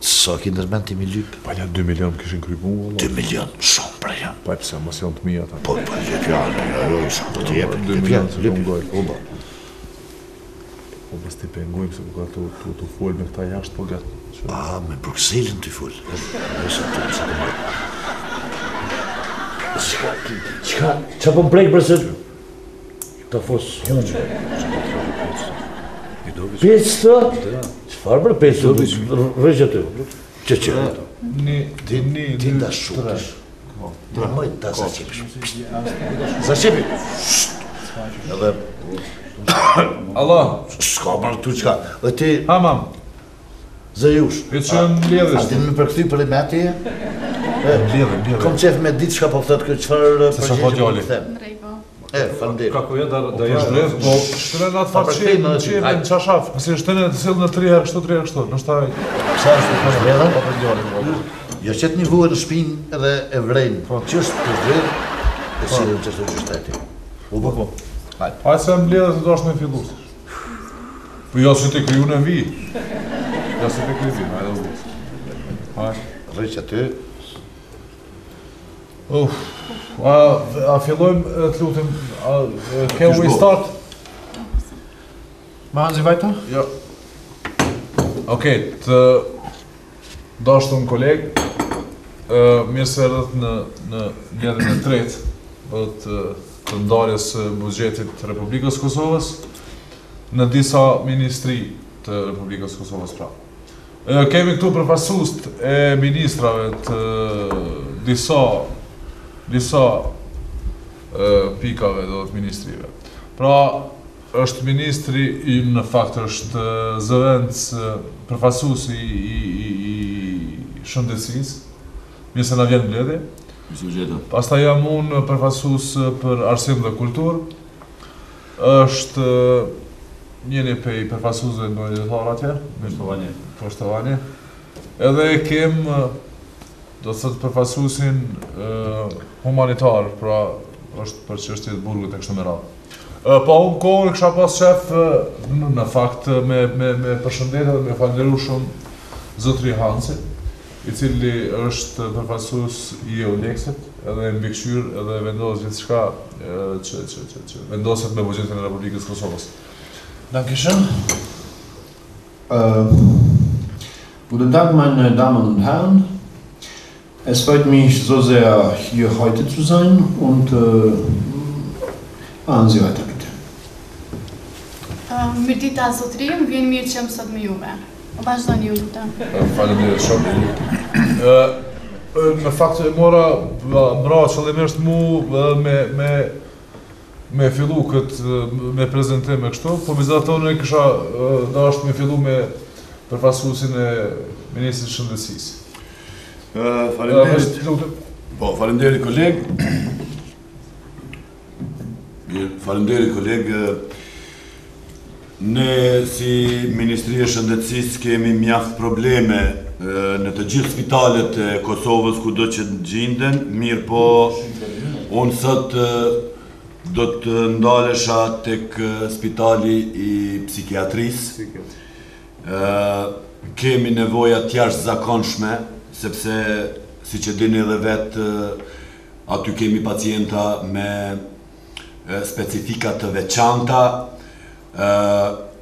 Sa ki ndërmen ti mi lyp? Palja 2 milion kishin krypu, 2 milion, shumë pra janë. Pa pëse, mos janë të mija ta. Po, lyp janë, sa po të jepë, 2 lyp milion janë, gojë. Po bës t'i pengujmë, se po ka të full me këta jashtë, po gatë. Me Bruxellin t'i full. Qa po mprejkë për se të fosë hunë? 500? Qëfar për 500? Rëgjë të? Që? Ti nda shumë. Në mëjtë ta Zaqipi. Zaqipi! Edhe... Allah! Ska marrë tu qka. Dhe ti... Hamam! Zëjush. Këtë që në ledhës. A ti në përkëthy për e me ati? Ledhe. Kom qef me ditë qka po thëtë këtë qëfar Se sa po djali. Falemderit. Kako je da ja shtrev, po shtrev në atë fatë qenë në qashaf. Nësi shtrev në të silë në 3 herë kështu, 3 herë kështu. Nështë taj... Sa është të shvedha? Pa për djali. Ja qëtë një vuë në shpinë edhe e vrejnë. Qështë të vrejnë, e si dhe në qështë të gjështeti. Po. Hajtë se më ledhe të do është me fillu. Po jo si të kryu në vi. Jo si të kryu vi, hajtë u. Hajtë. Rëqë aty. A fillojmë të lutim, can we start? Ma Hanzi vajta? Jo. Okej, të dashtëm kolegë, mirë se rrët në mjedhin e tretë të ndarjes bugjetit të Republikës Kosovës në disa ministri të Republikës Kosovës pra. Kemi këtu përfaqësues e ministrave të disa pikave do të ministrive. Pra, është ministri, në fakt është zëvendës përfaqësues i shëndetësisë, mirë se na vjen mbledhje. Pastaj jam unë përfaqësues për arsim dhe kulturë. Është njëri prej përfaqësuesve në ndërtar atje, Poshtovanje. Edhe kem do të thotë përfaqësuesin humanitar, pra është për çështje të burgut e kështu me radhë. Po unë kohën kisha pas shef në fakt me përshëndetje dhe me falënderu shumë zotri Hansi, i cili është përfaqësues i EULEX-it, edhe mbikëqyr edhe vendos gjithçka që vendoset me bugjetin e Republikës Kosovës. Dankeschön. Guten Tag, meine Damen und Herren. Es freut mich so sehr, hier heute zu sein und machen Sie weiter, bitte. Mirdita zotri, më vjen mirë që jam sot me juve. Vazhdoni ju lutem. Faleminderit shumë. Në fakt e mora qëllimisht mu me fillu këtë me prezantim e kështu, po vizatone kisha dasht me fillu me përfaqësuesin e Ministrit të Shëndetësisë. Faleminderit. Po, faleminderit koleg. Faleminderit koleg. Ne si Ministri e Shëndetësisë kemi mjaft probleme në të gjithë spitalet e Kosovës kudo që gjenden, mirë po unë sot do të ndalesha tek spitali i psikiatrisë. Kemi nevoja t'jashtëzakonshme, sepse si që dini edhe vetë aty kemi pacienta me specifika të veçanta,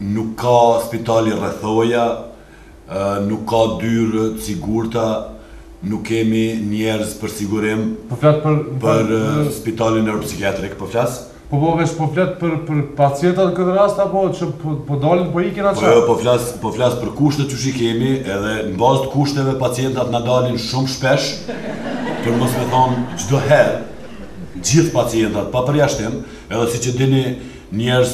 nuk ka spitali rrethoja, nuk ka dyrë të sigurta, nuk kemi njerëz për sigurim për spitalin neuropsikiatrik, po flas? Po veç po flet për pacientat këtë rast apo që po dalin po ikin atë? Po flas për kushtet që kemi, edhe në bazë të kushteve pacientat na dalin shumë shpesh, për mos me thonë çdo herë, gjithë pacientat pa përjashtim, edhe siç e dini njerëz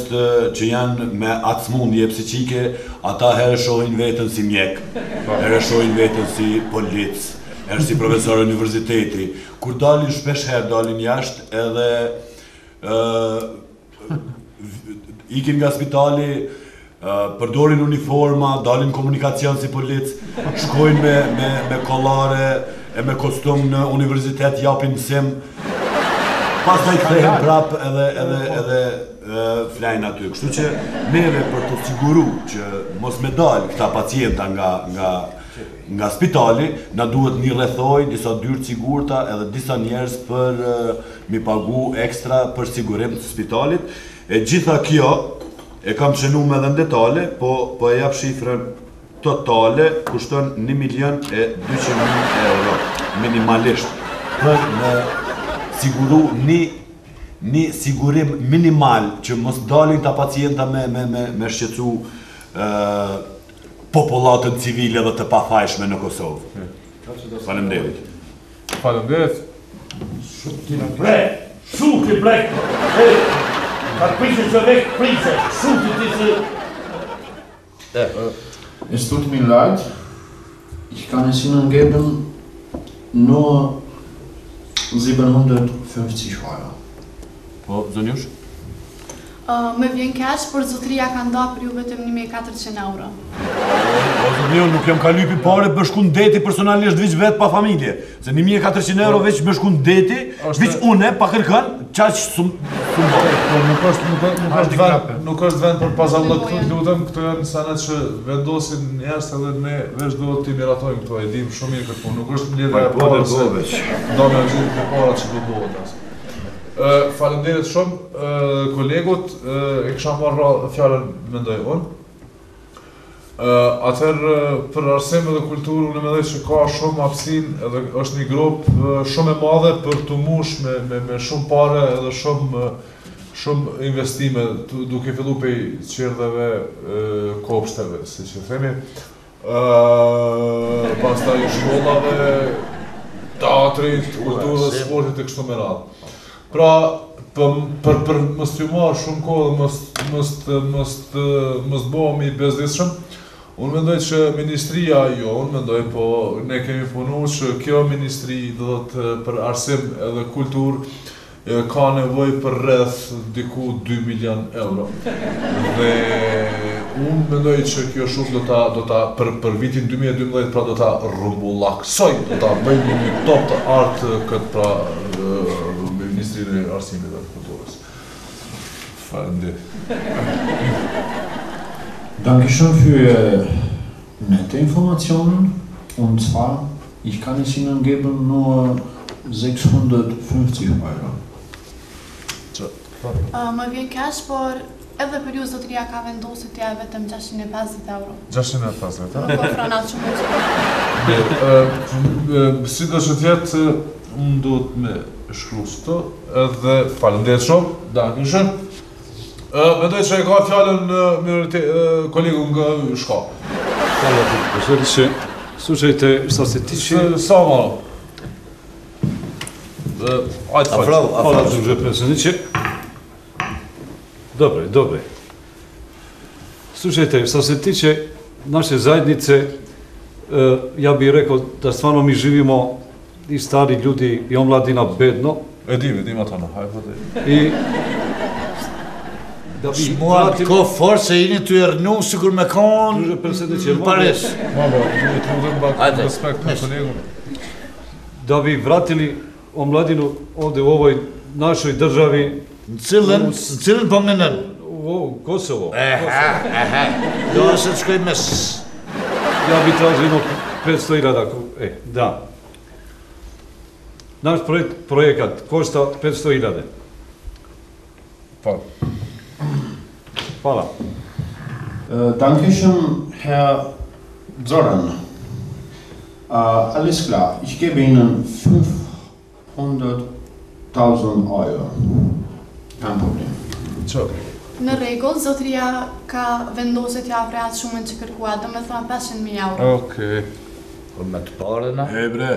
që janë me acmundje psiqike, ata herë shohin veten si mjek, herë shohin veten si polic, herë si profesor universiteti. Kur dalin shpesh herë dalin jashtë edhe ikin nga spitali, përdorin uniforma, dalin komunikacion si polic, shkojnë me kollare e me kostum në universitet, japin mësim, pas da i kthehen prap edhe flajnë aty. Kështu që neve për të siguru që mos me dalë këta pacienta nga nga spitali, na duhet një rrethoj, disa dyrë sigurta edhe disa njerëz për mi pagu ekstra për sigurim të spitalit. E gjitha kjo e kam qenu me dhe në detale, po e jap shifrën totale kushton 1.200.000 euro minimalisht për në siguru një sigurim minimal që mos dalin ta pacienta me shqetësu popullatën civile dhe të pafajshme në Kosovë. Faleminderit. Faleminderit. Shuti blek! Ka prisje që vek prisje! Shuti ti se... Es tut mir leid, ich kann es Ihnen geben nur 750 Euro. Po, zonjush? Me vjen keq, por zotëria ka nda për ju vetëm 1.400 euro. Po, zonjush, nuk jam ka lypi pare për shku në deti personalisht veç vetë pa familje. Se 1.400 euro veç me shku në deti, veç une, pa kërkan, qaq sumë Nuk është vend për pazallëk të lutëm, këto janë sanet që vendosin njerës edhe ne veç do të miratojmë këto, e dim shumë mirë këtë punë, nuk është lidhja e parë se do me gjithë për para që do bëhet asë. Faleminderit shumë, kolegut, e kisha marrë fjallën mendoj unë. Atëherë për arsim edhe kulturë, unë mendoj që ka shumë hapësin edhe është një grupë shumë e madhe për të mush me shumë pare edhe shumë investime duke fillu pej qerdheve kopshteve, si që themi. Pastaj shkollave, teatrit, kulturës, sportit e kështu me radhë. Pra, për mos t'ju marrë shumë kohë dhe mos bëhemi i bezdisshëm, unë mendoj që ministria jo, unë mendoj, po ne kemi punu që kjo ministri do të për arsim edhe kulturë ka nevoj për rreth diku 2 milion euro. Dhe unë mendoj që kjo shumë do ta për vitin 2012 pra do ta rumbullaksoj, do ta bëjmë një top të artë këtë pra Ministrinë e Arsimit dhe Kulturës. Faleminderit. Dankeschön für nette Informationen. Und zwar, ich kann es Ihnen geben nur 650 Euro. Më vjen keq, por edhe për ju zotëria ka vendosur t'ja vetëm 650 euro. 650, ha? Nuk ofron atë shumë. Si do që t'jetë, unë duhet me shkru së edhe faleminderit shumë, dankeschön. Mendoj që e ka fjallën kolegu nga shka. Hvala ti, predsjedniče. Slušajte, što se tiče... Samo malo. Ajde, Hvala, druže predsjedniče. Dobre. Slušajte, što se tiče naše zajednice, ja bih rekao da stvarno mi živimo i stari ljudi i omladina bedno. Edim atë në, hajde. I da bi Shmuan, ko forë se jeni të ernu sikur me konë Druže predsjedniče, në Paris. Mama, duhet të udhëm bak respekt për kolegun. da bi vratili omladinu ovde u ovoj našoj državi, Në cilën po menën? u Kosovo. Do se të shkoj mes. Ja bi tražio jedno 500.000, da. Naš projekat košta 500.000. Hvala. Dankeschön, Herr Zoran. Alles klar, ich gebe Ihnen 500.000 Euro. Kein Problem. Në rregull, zotëria ka vendosur t'ja afroj atë shumën që kërkua, do me thënë 500.000 euro. Okej. Po me të pare na? E bre,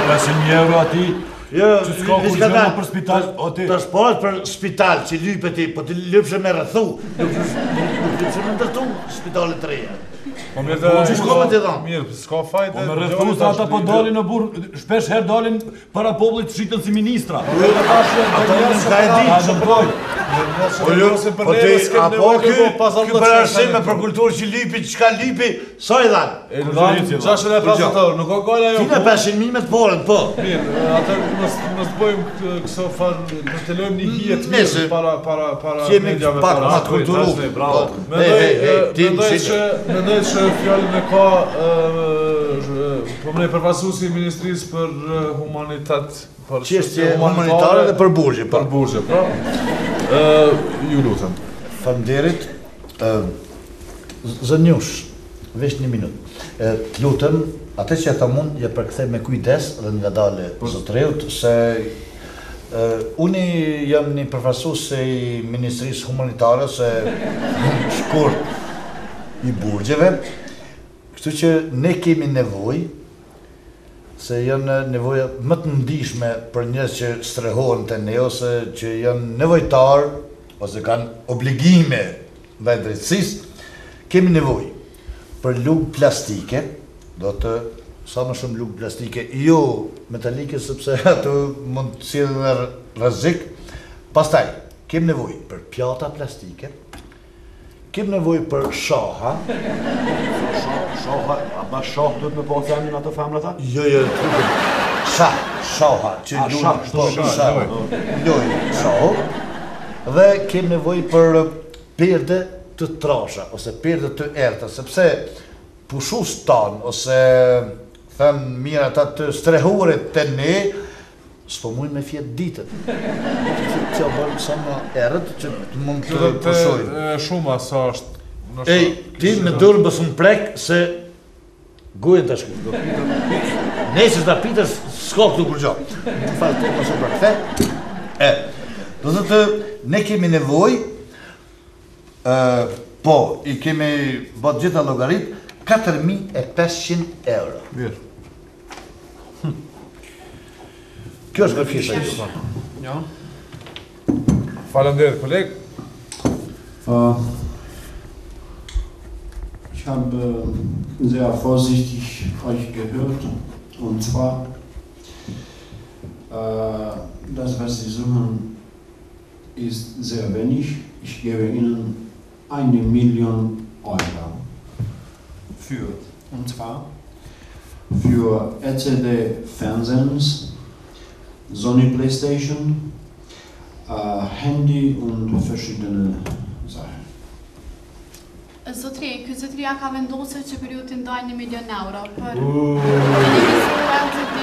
500.000 euro ati, që s'ka kur gjëma për spital, Të shpohet për spital që lypet ti, po të lypshe me rëthu, nuk lypshe me ndërtu spitalet të reja. Po mirë që shko me t'i dhamë? Mirë, s'ka fajte. po me rëthus ata po dalin në burë, shpesh herë dalin para popullit shqitën si ministra. Ato nuk ka e di. Po ti, apo ky për arsime për kulturë që lipi, çka lipi, sa i dhanë? E dhanë 650 euro, nuk o golla jo. Ti në 500.000 me të porën, po. Mirë, atë mos bëjmë këso farë, në të lojmë një hijet mirë para Kemi pak ma të kulturu. Mendoj që fjallën e ka përmënej përfaqësuesi i Ministrisë për humanitet, Çështje humanitare dhe për burgje. Për burgje, pra. Ju lutem. Faleminderit. Zënjush, veç një minutë. Të lutem, atë që ta mund ja përkthej me kujdes dhe ngadale zotëreut se unë jam një përfaqësues i Ministrisë Humanitare se shkurt i burgjeve, kështu që ne kemi nevojë se janë nevoja më të ndihshme për njerëz që strehohen te ne ose që janë nevojtar ose kanë obligime ndaj drejtësisë, kemi nevojë për lugë plastike, do të sa më shumë lugë plastike, jo metalike sepse ato mund të sjellin rrezik. Pastaj kemi nevojë për pjata plastike, kemi nevojë për shaha. Shoha, a ba shoh duhet me po themin ato femrat ta? Jo, shaha, që lujnë shahu. Dhe kem nevojë për perde të trasha, ose perde të erta, sepse pushus tanë, ose thënë mirë ata të strehurit të ne, s'po mujnë me fjetë ditët. Që bërë sa më erët, që mund të pushojnë. Shuma sa është. Ej, ti me dërë bësë më prek se gojën të shku. Nesër të pitës s'ka këtu kur gjo. Të falë të mësë për këthe. Do të ne kemi nevoj, po, i kemi bëtë gjitha logarit, 4.500 euro. Mirë. Kjo është kërkesa ju. Ja. Faleminderit, koleg. Ich habe sehr vorsichtig euch gehört, und zwar, das, was Sie suchen, ist sehr wenig. Ich gebe Ihnen 1 Million Euro für, und zwar für LCD Fernsehens, Sony PlayStation, Handy und verschiedene Sachen. Zotri, ky zotria ka vendosur që për ju të ndaj 1 milion euro për televizor LCD,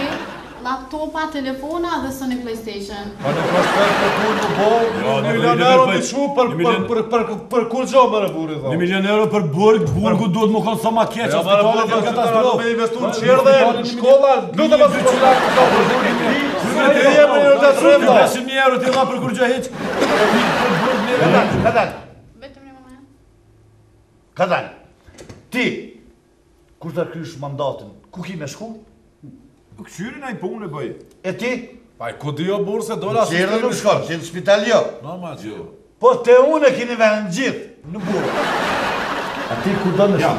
laptopa, telefona dhe Sony PlayStation. Pa në kostet për kur në bo, 1 milion euro me shu për kur gjo më rëburi, thonë. 1 milion euro për burgu duhet më konë sa ma keq, a spitale për katastrofë. Me investu në qerdhe, në shkolla, lutë më së qëllak të ka për burgu. Të jemë një të srem, da. 500.000 euro t'i dha për kur gjo heq. Kadal, Vetëm një moment. Kadal, ti, kur të krysh mandatin, ku ki me shku? Këqyrin a i punë e bëj. E ti? Pa i ku di jo burë se dola Në qërë nuk shkon, ti në spital jo. Normal që jo. Po te unë e kini venë në gjithë, në burë. A ti ku do në shku?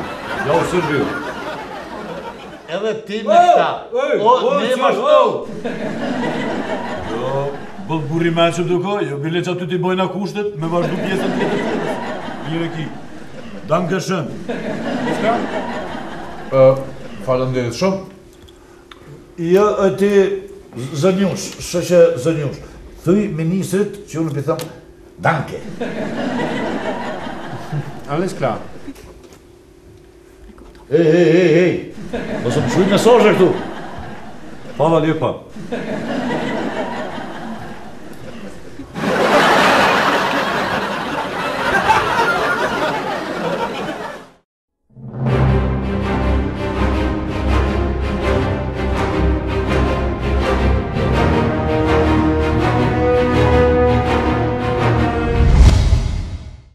Ja u Sërbiu. Edhe ti me këta. O, ne ma shtu. Jo, bëllë burri me që duko, jo, bile që aty t'i bojna kushtet, me vazhdu pjesën tjetër. Mirë ekip. Damë këshën. Faleminderit shumë. Jo, e ti zënjush, shëshe zënjush. Thuj ministrit që unë për thëmë, danke. Alles klar. Ej, mos më shuj mesazhe këtu. Hvala lijepa.